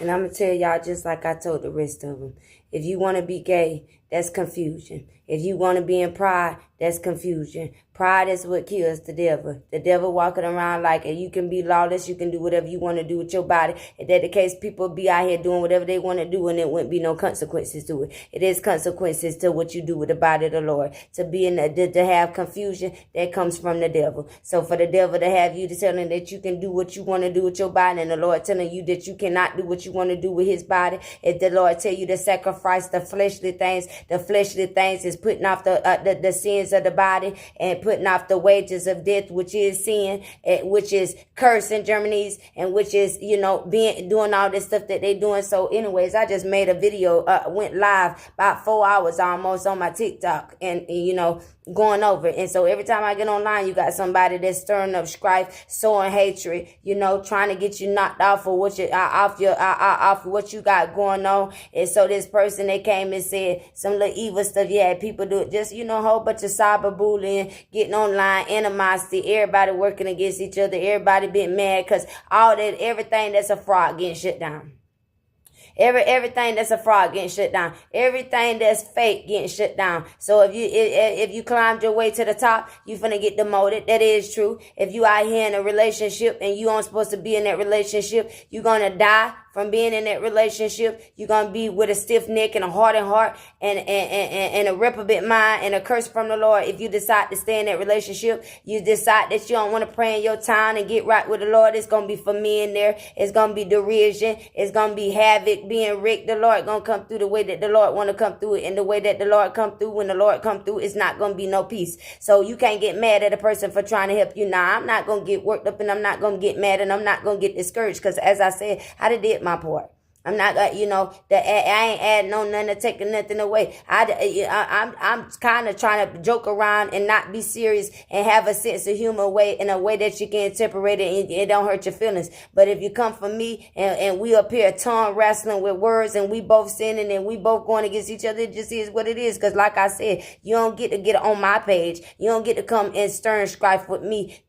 And I'm going to tell y'all just like I told the rest of them. If you want to be gay, that's confusion. If you want to be in pride, that's confusion. Pride is what kills the devil. The devil walking around like, you can be lawless, you can do whatever you want to do with your body. If that's the case, people be out here doing whatever they want to do, and it wouldn't be no consequences to it. It is consequences to what you do with the body of the Lord. To be in to have confusion, that comes from the devil. So for the devil to have you to telling that you can do what you want to do with your body, and the Lord telling you that you cannot do what you want to do with his body, if the Lord tell you to sacrifice the fleshly things is putting off the sins of the body and putting off the wages of death, which is sin, which is curse in Germany's, and which is, doing all this stuff that they doing. So anyways, I just made a video, went live about 4 hours almost on my TikTok, and going over. And so every time I get online, you got somebody that's stirring up strife, sowing hatred, trying to get you knocked off of what off what you got going on. And so this person, they came and said some little evil stuff. Yeah, people do it, just a whole bunch of cyberbullying, getting online, animosity, everybody working against each other, everybody being mad because everything that's a fraud getting shut down. Everything that's a fraud getting shut down. Everything that's fake getting shut down. So if you climbed your way to the top, you finna get demoted. That is true. If you out here in a relationship and you aren't supposed to be in that relationship, you're gonna die from being in that relationship. You're going to be with a stiff neck and a hardened heart and a reprobate mind and a curse from the Lord. If you decide to stay in that relationship, you decide that you don't want to pray in your time and get right with the Lord, it's going to be for me in there. It's going to be derision. It's going to be havoc being wreaked. The Lord going to come through the way that the Lord want to come through it. And the way that the Lord come through, when the Lord come through, it's not going to be no peace. So you can't get mad at a person for trying to help you. Now, I'm not going to get worked up, and I'm not going to get mad, and I'm not going to get discouraged, because as I said, I did my part. I'm not, I ain't adding no nothing or taking nothing away. I'm kind of trying to joke around and not be serious and have a sense of humor in a way that you can interpret it and it don't hurt your feelings. But if you come from me and we up here tongue wrestling with words and we both sinning and we both going against each other, it just is what it is. Because like I said, you don't get to get on my page. You don't get to come and stir strife with me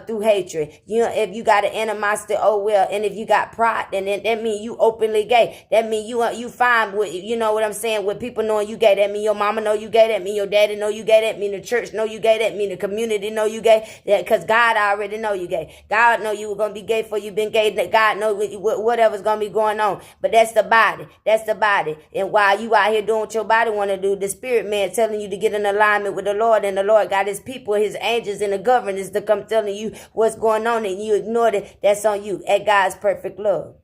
through hatred. If you got an animosity, oh well. And if you got pride, then that means you openly gay. That means you fine with, what I'm saying, with people knowing you gay. That mean your mama know you gay. That mean your daddy know you gay. That mean the church know you gay. That mean the community know you gay. Because God already know you gay. God know you were going to be gay before you been gay. That God know whatever's going to be going on. But that's the body. That's the body. And while you out here doing what your body want to do, the spirit man telling you to get in alignment with the Lord. And the Lord got his people, his angels, and the governors to come telling you what's going on, and you ignored it. That's on you. At God's perfect love.